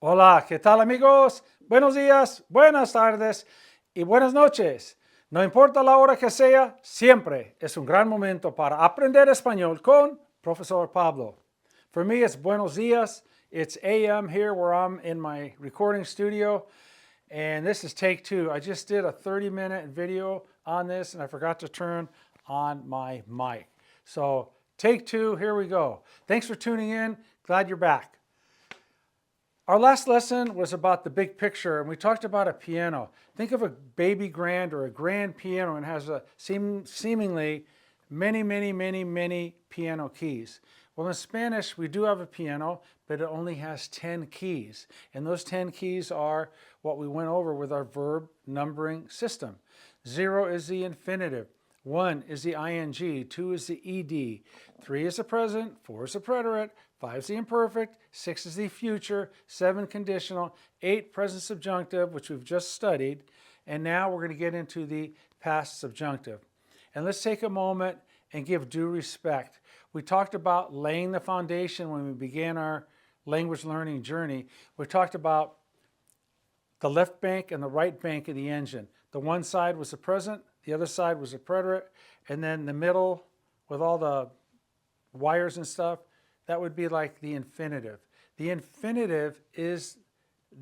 Hola, ¿qué tal amigos? Buenos días, buenas tardes y buenas noches. No importa la hora que sea, siempre es un gran momento para aprender español con Profesor Pablo. For me, it's buenos días. It's AM here where I'm in my recording studio. And this is take two. I just did a 30-minute video on this and I forgot to turn on my mic. So take two, here we go. Thanks for tuning in. Glad you're back. Our last lesson was about the big picture, and we talked about a piano. Think of a baby grand or a grand piano, and it has seemingly many piano keys. Well, in Spanish, we do have a piano, but it only has 10 keys. And those 10 keys are what we went over with our verb numbering system. 0 is the infinitive. 1 is the ing, 2 is the ed, 3 is the present, 4 is the preterite, 5 is the imperfect, 6 is the future, 7 conditional, 8 present subjunctive, which we've just studied, and now we're going to get into the past subjunctive. And let's take a moment and give due respect. We talked about laying the foundation when we began our language learning journey. We talked about the left bank and the right bank of the engine. The one side was the present, the other side was the preterite, and then the middle with all the wires and stuff, that would be like the infinitive. The infinitive is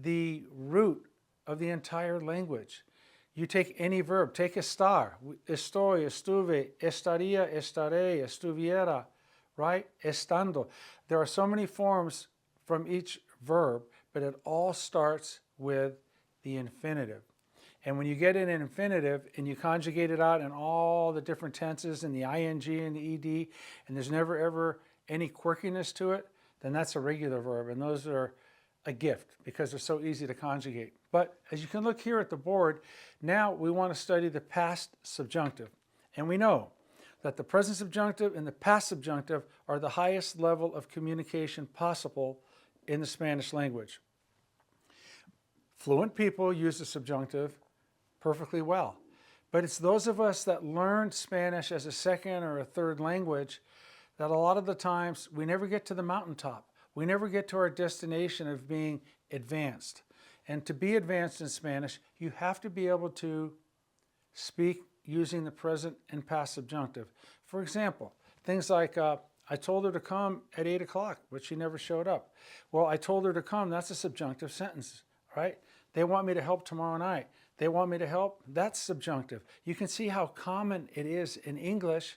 the root of the entire language. You take any verb, take estar, estoy, estuve, estaría, estaré, estuviera, right? Estando. There are so many forms from each verb, but it all starts with the infinitive. And when you get in an infinitive and you conjugate it out in all the different tenses and the ing and the ed, and there's never ever any quirkiness to it, then that's a regular verb. And those are a gift because they're so easy to conjugate. But as you can look here at the board, now we want to study the past subjunctive. And we know that the present subjunctive and the past subjunctive are the highest level of communication possible in the Spanish language. Fluent people use the subjunctive perfectly well. But it's those of us that learned Spanish as a second or a third language that a lot of the times we never get to the mountaintop. We never get to our destination of being advanced. And to be advanced in Spanish, you have to be able to speak using the present and past subjunctive. For example, things like, I told her to come at 8 o'clock, but she never showed up. Well, I told her to come, that's a subjunctive sentence, right? They want me to help tomorrow night. They want me to help, that's subjunctive. You can see how common it is in English.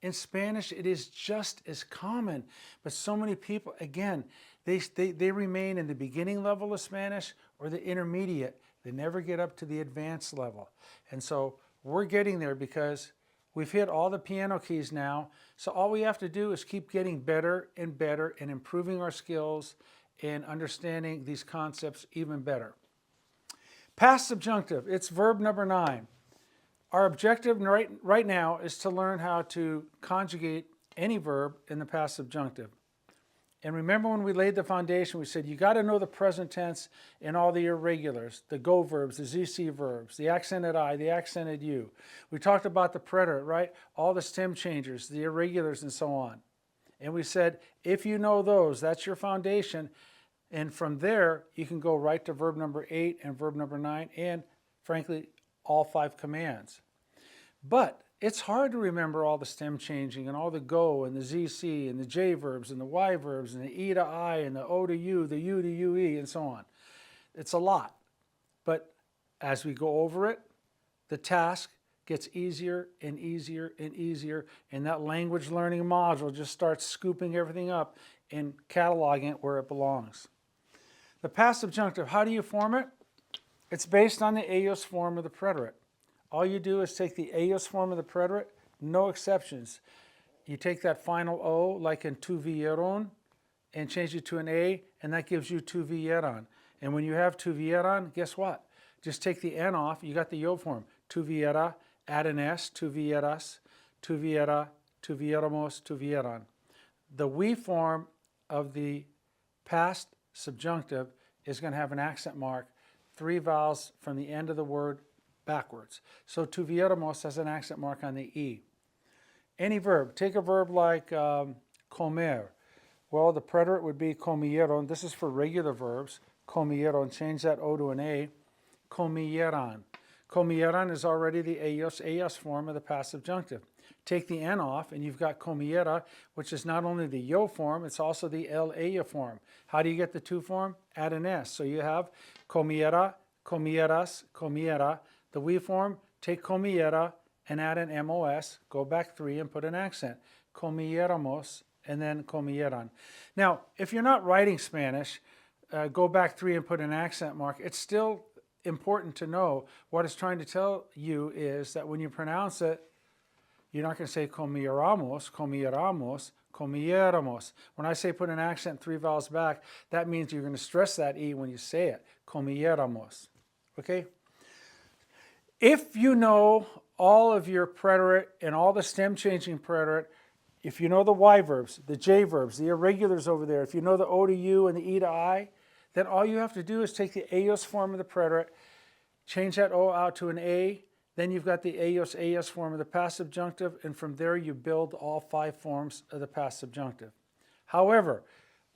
In Spanish, it is just as common, but so many people, again, they remain in the beginning level of Spanish or the intermediate. They never get up to the advanced level. And so we're getting there because we've hit all the piano keys now. So all we have to do is keep getting better and better and improving our skills and understanding these concepts even better. Past subjunctive, it's verb number 9. Our objective right now is to learn how to conjugate any verb in the past subjunctive. And remember when we laid the foundation, we said you got to know the present tense and all the irregulars, the go verbs, the ZC verbs, the accented I, the accented U. We talked about the preterite, right? All the stem changers, the irregulars, and so on. And we said if you know those, that's your foundation. And from there, you can go right to verb number 8 and verb number 9 and, frankly, all 5 commands. But it's hard to remember all the stem changing and all the go and the ZC and the J verbs and the Y verbs and the E to I and the O to U, the U to UE, and so on. It's a lot. But as we go over it, the task gets easier and easier and easier, and that language learning module just starts scooping everything up and cataloging it where it belongs. The past subjunctive, how do you form it? It's based on the ellos form of the preterite. All you do is take the ellos form of the preterite, no exceptions. You take that final O, like in tuvieron, and change it to an A, and that gives you tuvieron. And when you have tuvieron, guess what? Just take the N off, you got the yo form. Tuviera, add an S, tuvieras, tuviera, tuviéramos, tuvieran. The we form of the past subjunctive is going to have an accent mark, 3 vowels from the end of the word backwards. So tuviéramos has an accent mark on the E. Any verb, take a verb like comer. Well, the preterite would be comieron. This is for regular verbs. comieron. Change that O to an A. Comieran. Comieran is already the ellos form of the passive subjunctive. Take the N off and you've got comiera, which is not only the yo form, it's also the el ella form. How do you get the two form? Add an S. So you have comiera, comieras, comiera. The we form, take comiera and add an MOS, go back 3 and put an accent. Comieramos and then comieran. Now, if you're not writing Spanish, go back 3 and put an accent mark. It's still important to know what it's trying to tell you is that when you pronounce it, you're not going to say comieramos, comieramos, comieramos. When I say put an accent 3 vowels back, that means you're going to stress that E when you say it. Comieramos. Okay? If you know all of your preterite and all the stem changing preterite, if you know the Y verbs, the J verbs, the irregulars over there, if you know the O to U and the E to I, then all you have to do is take the ellos form of the preterite, change that O out to an A, then you've got the ellos form of the passive subjunctive, and from there you build all 5 forms of the passive subjunctive. However,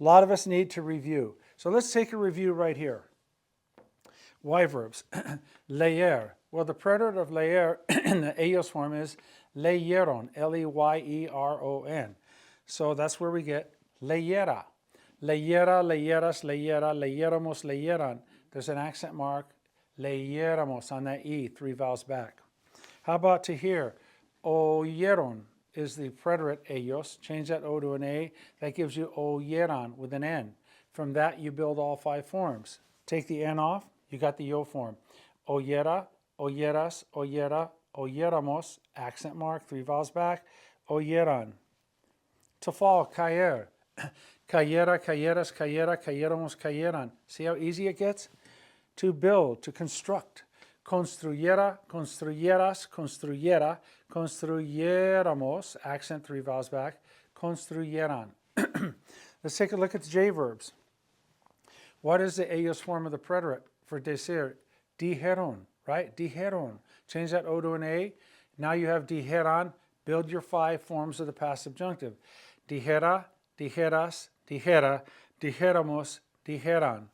a lot of us need to review. So let's take a review right here. Y verbs. Leer. Well, the preterite of leer in the ellos form is leyeron, L-E-Y-E-R-O-N. So that's where we get leyera. Leyera, leyeras, leyera, leyeramos, leyeran. There's an accent mark, leyeramos on that E, 3 vowels back. How about to here? Oyeron is the preterite ellos. Change that O to an A. That gives you oyeran with an N. From that, you build all 5 forms. Take the N off, you got the yo form. Oyera, oyeras, oyera, oyeramos, accent mark, 3 vowels back, oyeran. To fall, caer. Cayera, cayeras, cayera, cayeramos, cayeran. See how easy it gets? To build, to construct. Construyera, construyeras, construyera, construyéramos, accent 3 vowels back, construyeran. Let's take a look at the J verbs. What is the ellos form of the preterite for decir? Dijeron, right? Dijeron. Change that O to an A. Now you have dijeran. Build your 5 forms of the passive subjunctive. Dijera, dijeras, dijera, dijéramos, dijeran.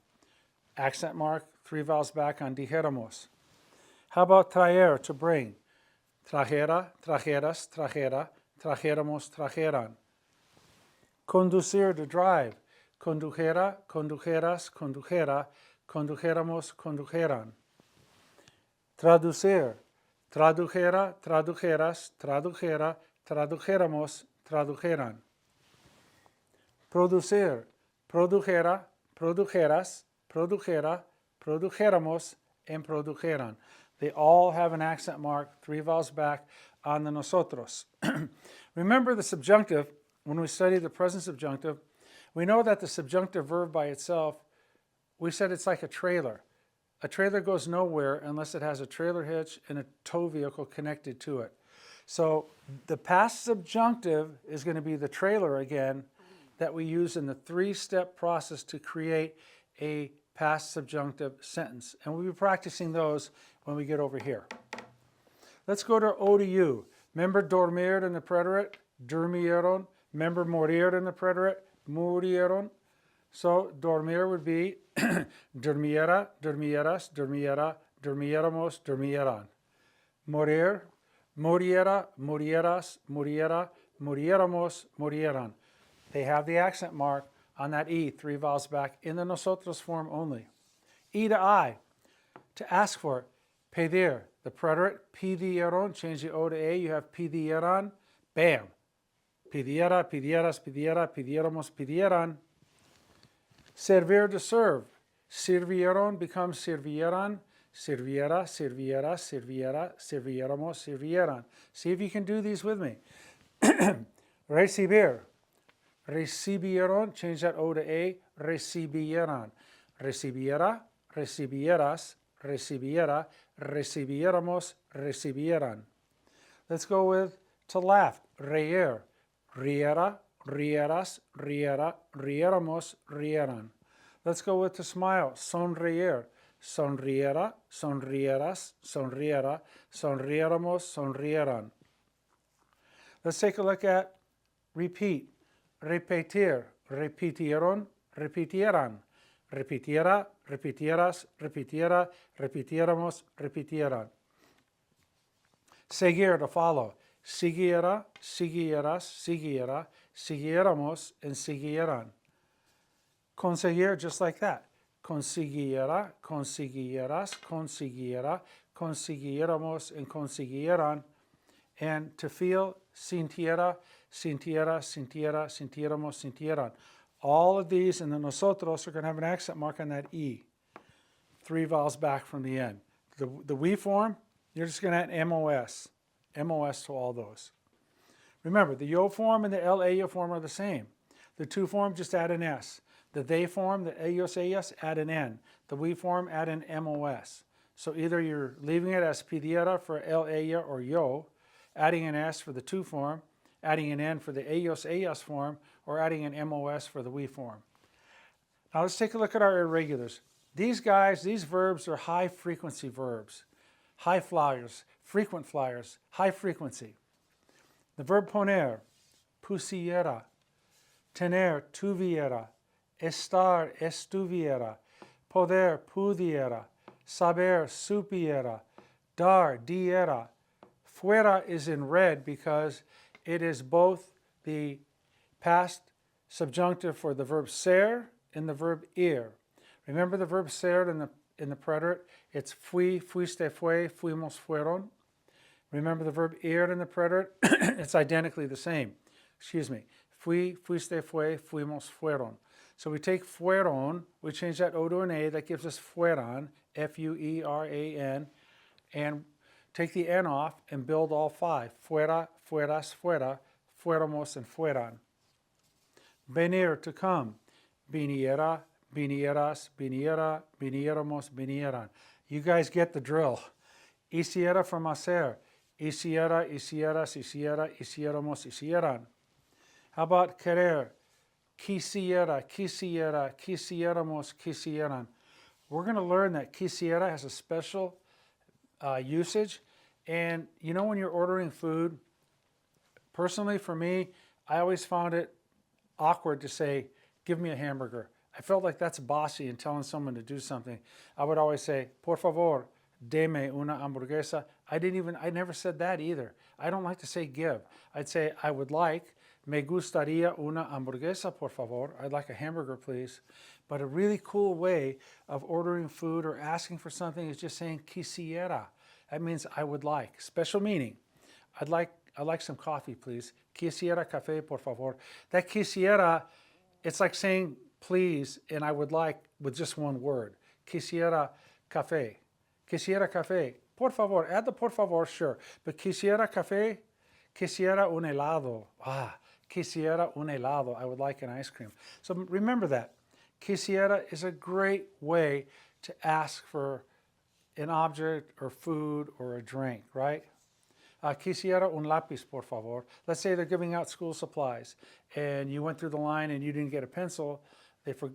Accent mark, 3 vowels back on dijeramos. How about traer, to bring? Trajera, trajeras, trajera, trajéramos, trajeran. Conducir, to drive. Condujera, condujeras, condujera, condujéramos, condujeran. Traducir. Tradujera, tradujeras, tradujera, tradujéramos, tradujeran. Producir. Produjera, produjeras, produjera, produjéramos, and produjeran. They all have an accent mark, 3 vowels back on the nosotros. Remember the subjunctive, when we study the present subjunctive, we know that the subjunctive verb by itself, we said it's like a trailer. A trailer goes nowhere unless it has a trailer hitch and a tow vehicle connected to it. So the past subjunctive is going to be the trailer again that we use in the 3-step process to create a past subjunctive sentence. And we'll be practicing those when we get over here. Let's go to O to U. Remember dormir in the preterite? Durmieron. Remember morir in the preterite? Murieron. So dormir would be durmiera, durmieras, durmiera, durmieramos, durmieran. Morir, muriera, murieras, muriera, muriéramos, murieran. They have the accent mark on that E, 3 vowels back, in the nosotros form only. E to I, to ask for. Pedir, the preterite, pidieron, change the O to A, you have pidieran, bam. Pidiera, pidieras, pidiera, pidiéramos, pidieran. Servir, to serve. Sirvieron becomes sirvieran, sirviera, sirviera, sirviera, sirviéramos, sirvieran. See if you can do these with me. Recibir. Recibieron, change that O to A, recibieran. Recibiera, recibieras, recibiera, recibiéramos, recibieran. Let's go with to laugh. Reír. Riera, rieras, riera, riéramos, rieran. Let's go with to smile. Sonreír. Sonriera, sonrieras, sonriera, sonriéramos, sonrieran. Let's take a look at repeat. Repetir, repitieron, repitieran. repitiera, repitieras, repitiera, repitiéramos, repitieran. Seguir, to follow. Siguiera, siguieras, siguiera, siguiéramos, and siguieran. Conseguir, just like that. Consiguiera, consiguieras, consiguiera, consiguiéramos, and consiguieran. And to feel, sintiera, sintiera, sintiera, sintiéramos, sintieran. All of these and the nosotros are going to have an accent mark on that E. 3 vowels back from the end. The we form, you're just going to add MOS. MOS to all those. Remember, the yo form and the LA form are the same. The to form, just add an S. The they form, the ellos, ellas, add an N. The we form, add an MOS. So either you're leaving it as pidiera for el, ella, or yo, adding an S for the to form, adding an N for the ellos, ellas form, or adding an MOS for the we form. Now let's take a look at our irregulars. These guys, these verbs are high frequency verbs. High flyers, frequent flyers, high frequency. The verb poner, pusiera. Tener, tuviera. Estar, estuviera. Poder, pudiera. Saber, supiera. Dar, diera. Fuera is in red because it is both the past subjunctive for the verb ser and the verb ir. Remember the verb ser in the preterite? It's fui, fuiste, fue, fuimos, fueron. Remember the verb ir in the preterite? It's identically the same. Excuse me. Fui, fuiste, fue, fuimos, fueron. So we take fueron, we change that O to an A, that gives us fueran, F-U-E-R-A-N, and take the N off and build all 5. Fuera, fueras, fuera, fuéramos, and fueran. Venir, to come. Viniera, vinieras, viniera, viniéramos, vinieran. You guys get the drill. Hiciera from hacer. Hiciera, hicieras, hiciera, hiciéramos, hicieran. How about querer? Quisiera, quisiera, quisiéramos, quisieran. We're going to learn that quisiera has a special usage. And you know when you're ordering food, personally for me, I always found it awkward to say, give me a hamburger. I felt like that's bossy in telling someone to do something. I would always say, por favor, deme una hamburguesa. I never said that either. I don't like to say give. I'd say, I would like, me gustaría una hamburguesa, por favor. I'd like a hamburger, please. But a really cool way of ordering food or asking for something is just saying quisiera. That means I would like. Special meaning. I'd like some coffee, please. Quisiera café, por favor. That quisiera, it's like saying please and I would like with just one word. Quisiera café. Quisiera café. Por favor. Add the por favor, sure. But quisiera café. Quisiera un helado. Quisiera un helado. I would like an ice cream. So remember that. Quisiera is a great way to ask for an object or food or a drink, right? Quisiera un lápiz, por favor. Let's say they're giving out school supplies and you went through the line and you didn't get a pencil.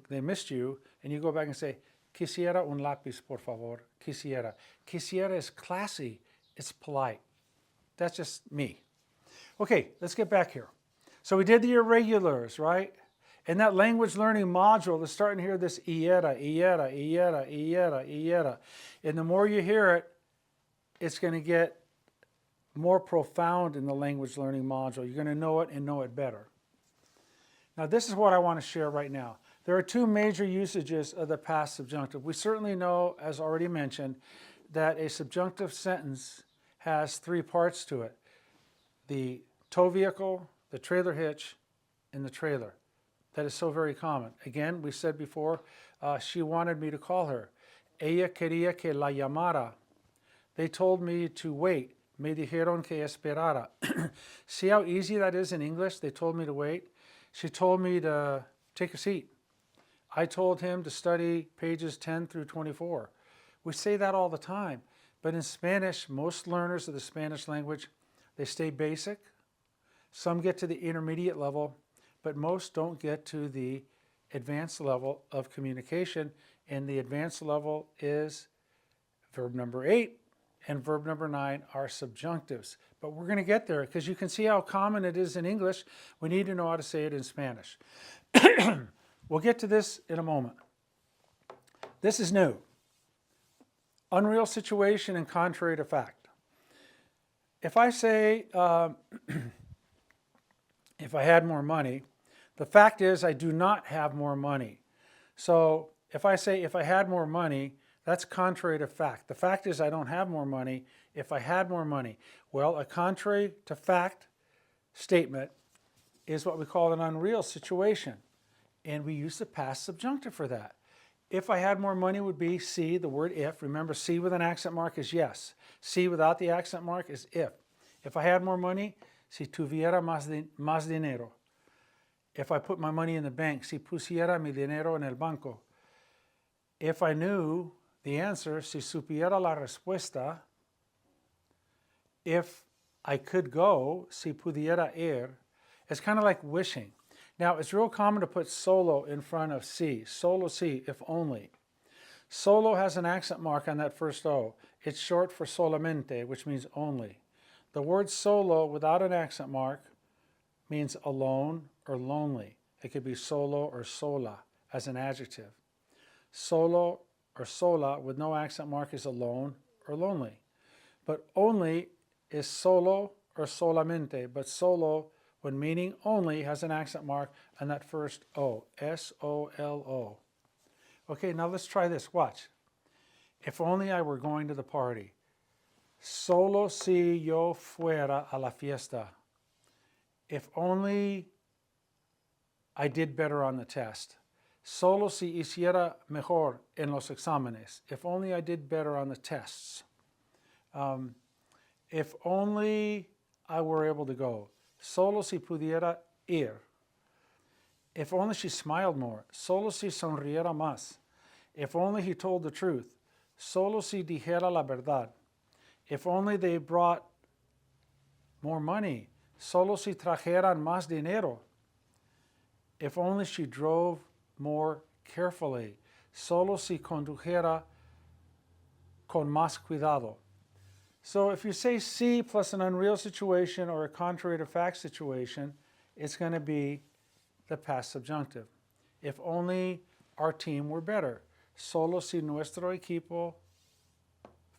They missed you and you go back and say, quisiera un lápiz, por favor. Quisiera. Quisiera is classy. It's polite. That's just me. Okay, let's get back here. So we did the irregulars, right? In that language learning module, they're starting to hear this iera, iera, iera, iera, iera. And the more you hear it, it's going to get more profound in the language learning module. You're going to know it and know it better. Now, this is what I want to share right now. There are 2 major usages of the past subjunctive. We certainly know, as already mentioned, that a subjunctive sentence has 3 parts to it. The tow vehicle, the trailer hitch, and the trailer. That is so very common. Again, we said before, she wanted me to call her. Ella quería que la llamara. They told me to wait. Me dijeron que esperara. See how easy that is in English? They told me to wait. She told me to take a seat. I told him to study pages 10 through 24. We say that all the time. But in Spanish, most learners of the Spanish language, they stay basic. Some get to the intermediate level, but most don't get to the advanced level of communication. And the advanced level is verb number 8 and verb number 9 are subjunctives. But we're going to get there because you can see how common it is in English. We need to know how to say it in Spanish. We'll get to this in a moment. This is new. Unreal situation and contrary to fact. If I say, if I had more money, the fact is I do not have more money. So if I say if I had more money, that's contrary to fact. The fact is I don't have more money. If I had more money, well, a contrary to fact statement is what we call an unreal situation. And we use the past subjunctive for that. If I had more money would be si, the word if. Remember, si with an accent mark is yes. Si without the accent mark is if. If I had more money, si tuviera más dinero. If I put my money in the bank, si pusiera mi dinero en el banco. If I knew the answer, si supiera la respuesta. If I could go, si pudiera ir. It's kind of like wishing. Now, it's real common to put solo in front of si. Solo si, if only. Solo has an accent mark on that first O. It's short for solamente, which means only. The word solo without an accent mark means alone or lonely. It could be solo or sola as an adjective. Solo or sola with no accent mark is alone or lonely. But only is solo or solamente, but solo, when meaning only, has an accent mark on that first O, S-O-L-O. Okay, now let's try this. Watch. If only I were going to the party. Solo si yo fuera a la fiesta. If only I did better on the test. Solo si hiciera mejor en los exámenes. If only I did better on the tests. If only I were able to go. Solo si pudiera ir. If only she smiled more. Solo si sonriera más. If only he told the truth. Solo si dijera la verdad. If only they brought more money. Solo si trajeran más dinero. If only she drove more carefully. Solo si condujera con más cuidado. So if you say si plus an unreal situation or a contrary to fact situation, it's going to be the past subjunctive. If only our team were better. Solo si nuestro equipo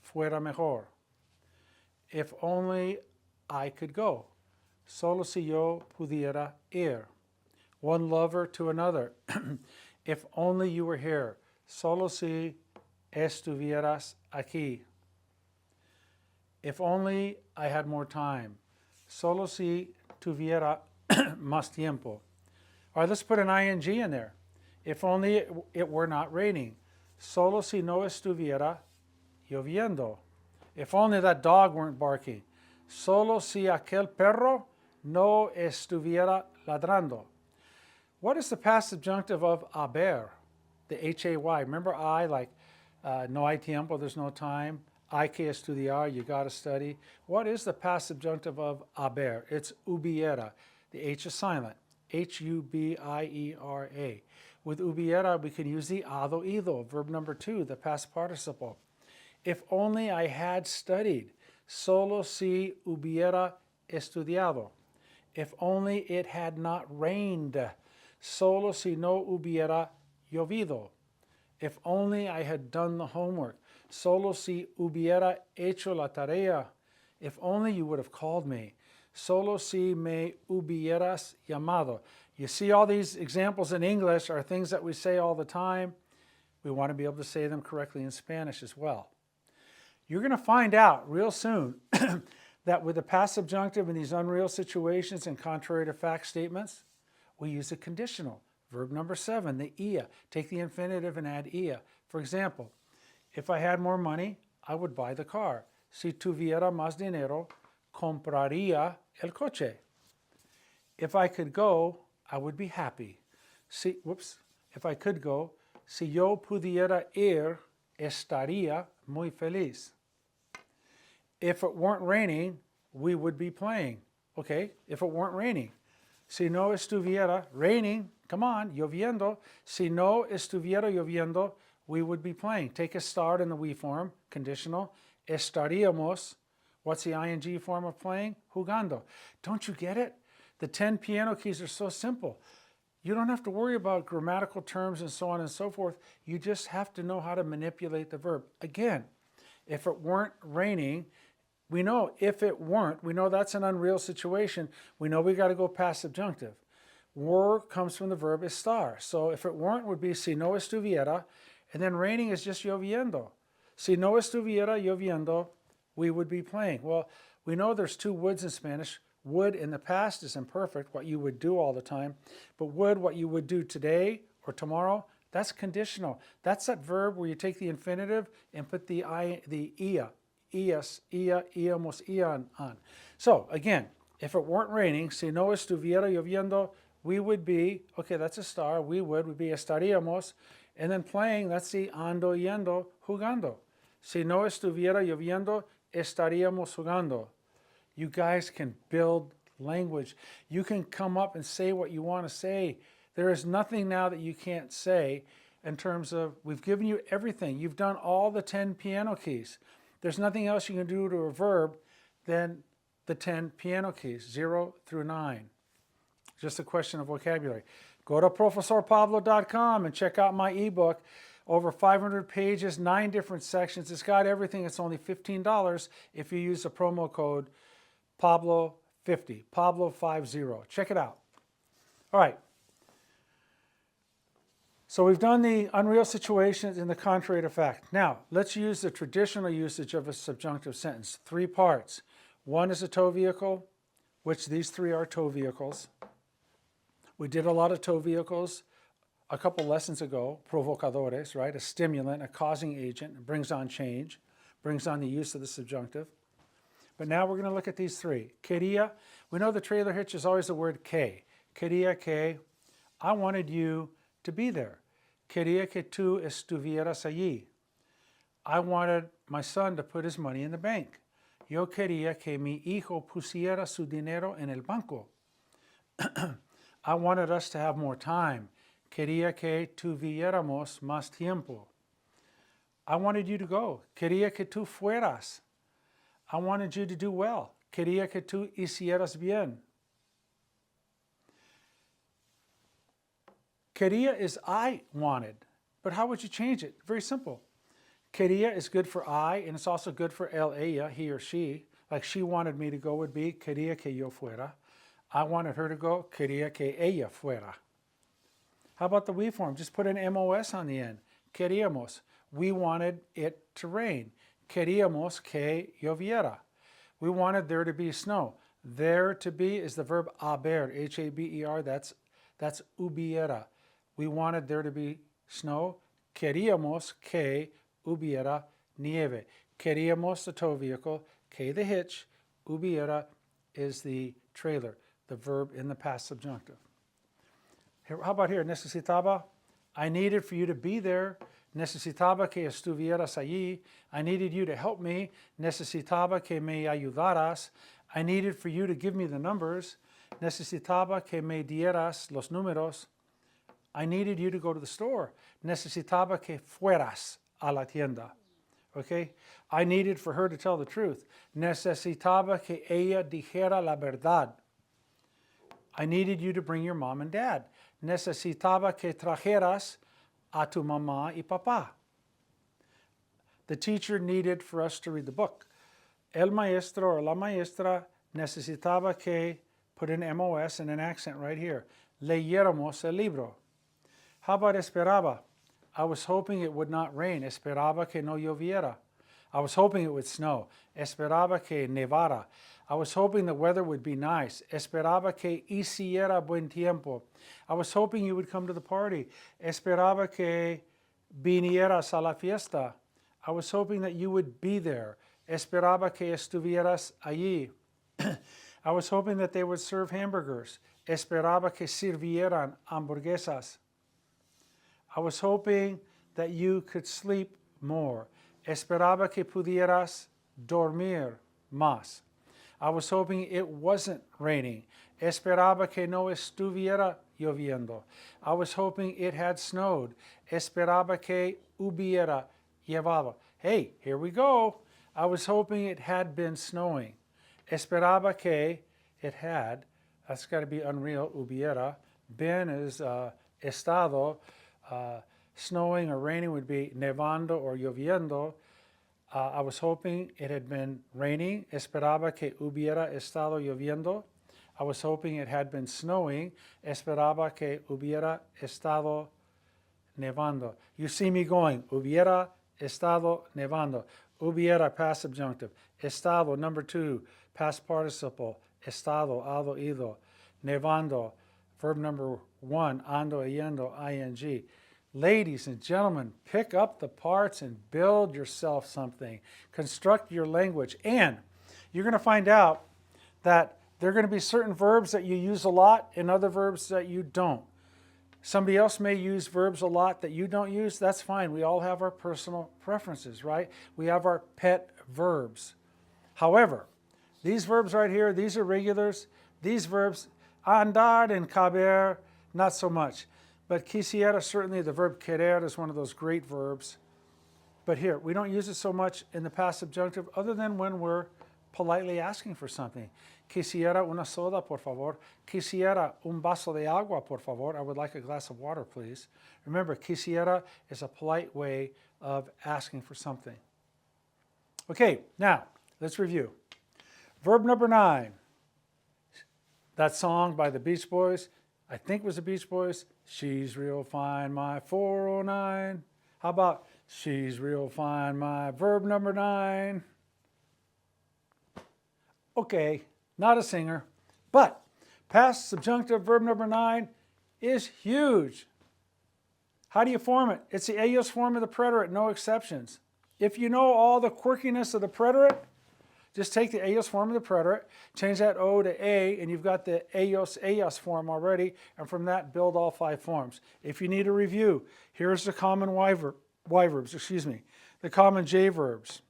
fuera mejor. If only I could go. Solo si yo pudiera ir. One lover to another. If only you were here. Solo si estuvieras aquí. If only I had more time. Solo si tuviera más tiempo. All right, let's put an ing in there. If only it were not raining. Solo si no estuviera lloviendo. If only that dog weren't barking. Solo si aquel perro no estuviera ladrando. What is the past subjunctive of haber? The H-A-Y. Remember I, like no hay tiempo, there's no time. Hay que estudiar, you got to study. What is the past subjunctive of haber? It's hubiera. The H is silent. H-U-B-I-E-R-A. With hubiera, we can use the hado ido, verb number 2, the past participle. If only I had studied. Solo si hubiera estudiado. If only it had not rained. Solo si no hubiera llovido. If only I had done the homework. Solo si hubiera hecho la tarea. If only you would have called me. Solo si me hubieras llamado. You see, all these examples in English are things that we say all the time. We want to be able to say them correctly in Spanish as well. You're going to find out real soon that with the past subjunctive in these unreal situations and contrary to fact statements, we use a conditional. Verb number 7, the ia. Take the infinitive and add ia. For example, if I had more money, I would buy the car. Si tuviera más dinero, compraría el coche. If I could go, I would be happy. If I could go, si yo pudiera ir, estaría muy feliz. If it weren't raining, we would be playing. Okay, if it weren't raining. Si no estuviera raining, come on, lloviendo. Si no estuviera lloviendo, we would be playing. Take a start in the we form, conditional. Estaríamos. What's the ing form of playing? Jugando. Don't you get it? The 10 piano keys are so simple. You don't have to worry about grammatical terms and so on and so forth. You just have to know how to manipulate the verb. Again, if it weren't raining, we know if it weren't, we know that's an unreal situation. We know we got to go past subjunctive. Were comes from the verb estar. So if it weren't would be si no estuviera, and then raining is just lloviendo. Si no estuviera lloviendo, we would be playing. Well, we know there's two woulds in Spanish. Would in the past is imperfect, what you would do all the time. But would, what you would do today or tomorrow, that's conditional. That's that verb where you take the infinitive and put the ia, ias, ia, íamos, ian on. So again, if it weren't raining, si no estuviera lloviendo, we would be, okay, that's a star, we would be estaríamos, and then playing, that's the ando, yendo, jugando. Si no estuviera lloviendo, estaríamos jugando. You guys can build language. You can come up and say what you want to say. There is nothing now that you can't say in terms of, we've given you everything. You've done all the 10 piano keys. There's nothing else you can do to a verb than the 10 piano keys, 0 through 9. Just a question of vocabulary. Go to profesorpablo.com and check out my ebook. Over 500 pages, 9 different sections. It's got everything. It's only $15 if you use the promo code Pablo50, Pablo50. Check it out. All right. So we've done the unreal situations and the contrary to fact. Now, let's use the traditional usage of a subjunctive sentence. 3 parts. 1 is a tow vehicle, which these 3 are tow vehicles. We did a lot of tow vehicles a couple lessons ago, provocadores, right? A stimulant, a causing agent, it brings on change, brings on the use of the subjunctive. But now we're going to look at these 3. Quería, we know the trailer hitch is always the word que. Quería que, I wanted you to be there. Quería que tú estuvieras allí. I wanted my son to put his money in the bank. Yo quería que mi hijo pusiera su dinero en el banco. I wanted us to have more time. Quería que tuviéramos más tiempo. I wanted you to go. Quería que tú fueras. I wanted you to do well. Quería que tú hicieras bien. Quería is I wanted, but how would you change it? Very simple. Quería is good for I, and it's also good for él, ella, he or she. Like she wanted me to go would be, quería que yo fuera. I wanted her to go, quería que ella fuera. How about the we form? Just put an MOS on the end. Queríamos. We wanted it to rain. Queríamos que lloviera. We wanted there to be snow. There to be is the verb haber, H-A-B-E-R, that's hubiera. We wanted there to be snow. Queríamos que hubiera nieve. Queríamos the tow vehicle, que the hitch, hubiera is the trailer, the verb in the past subjunctive. Here, how about here? Necesitaba, I needed for you to be there. Necesitaba que estuvieras allí. I needed you to help me. Necesitaba que me ayudaras. I needed for you to give me the numbers. Necesitaba que me dieras los números. I needed you to go to the store. Necesitaba que fueras a la tienda. Okay? I needed for her to tell the truth. Necesitaba que ella dijera la verdad. I needed you to bring your mom and dad. Necesitaba que trajeras a tu mamá y papá. The teacher needed for us to read the book. El maestro or la maestra necesitaba que, put an MOS and an accent right here, leyéramos el libro. How about esperaba? I was hoping it would not rain. Esperaba que no lloviera. I was hoping it would snow. Esperaba que nevara. I was hoping the weather would be nice. Esperaba que hiciera buen tiempo. I was hoping you would come to the party. Esperaba que vinieras a la fiesta. I was hoping that you would be there. Esperaba que estuvieras allí. I was hoping that they would serve hamburgers. Esperaba que sirvieran hamburguesas. I was hoping that you could sleep more. Esperaba que pudieras dormir más. I was hoping it wasn't raining. Esperaba que no estuviera lloviendo. I was hoping it had snowed. Esperaba que hubiera llevado. Hey, here we go. I was hoping it had been snowing. Esperaba que it had, that's got to be unreal, hubiera, Been is estado. Snowing or raining would be nevando or lloviendo. I was hoping it had been raining. Esperaba que hubiera estado lloviendo. I was hoping it had been snowing. Esperaba que hubiera estado nevando. You see me going. Hubiera estado nevando. Hubiera, past subjunctive. Estado, number 2, past participle. Estado, ado, ido. Nevando, verb number 1, ando, yendo, ing. Ladies and gentlemen, pick up the parts and build yourself something. Construct your language. And you're going to find out that there are going to be certain verbs that you use a lot and other verbs that you don't. Somebody else may use verbs a lot that you don't use. That's fine. We all have our personal preferences, right? We have our pet verbs. However, these verbs right here, these are regulars. These verbs, andar and caber, not so much. But quisiera, certainly the verb querer is one of those great verbs. But here, we don't use it so much in the past subjunctive other than when we're politely asking for something. Quisiera una soda, por favor. Quisiera un vaso de agua, por favor. I would like a glass of water, please. Remember, quisiera is a polite way of asking for something. Okay, now, let's review. Verb number 9. That song by the Beach Boys, I think it was the Beach Boys. She's real fine, my 409. How about she's real fine, my verb number 9? Okay, not a singer, but past subjunctive verb number 9 is huge. How do you form it? It's the ellos form of the preterite, no exceptions. If you know all the quirkiness of the preterite, just take the ellos form of the preterite, change that O to A, and you've got the ellos form already, and from that build all 5 forms. If you need a review, here's the common Y verbs, the common J verbs.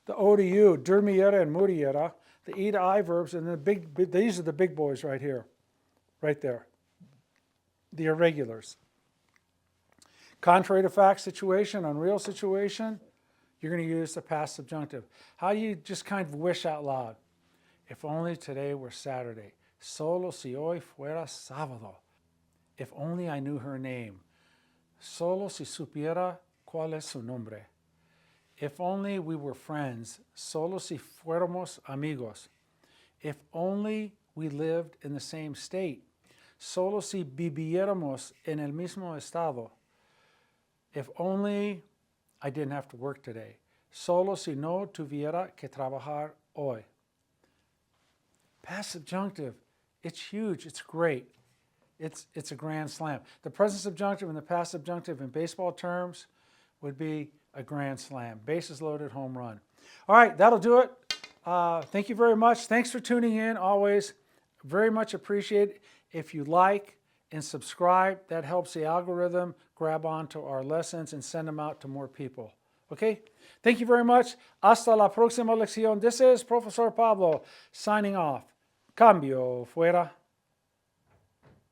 The O to U, durmiera and muriera, the E to I verbs, and these are the big boys right here, right there, the irregulars. Contrary to fact situation, unreal situation, you're going to use the past subjunctive. How do you just kind of wish out loud? If only today were Saturday. Solo si hoy fuera sábado. If only I knew her name. Solo si supiera cuál es su nombre. If only we were friends. Solo si fuéramos amigos. If only we lived in the same state. Solo si viviéramos en el mismo estado. If only I didn't have to work today. Solo si no tuviera que trabajar hoy. Past subjunctive, it's huge, it's great. It's a grand slam. The present subjunctive and the past subjunctive in baseball terms would be a grand slam. Bases loaded, home run. All right, that'll do it. Thank you very much. Thanks for tuning in, always. Very much appreciate if you like and subscribe. That helps the algorithm grab onto our lessons and send them out to more people. Okay? Thank you very much. Hasta la próxima lección. This is Profesor Pablo signing off. Cambio fuera.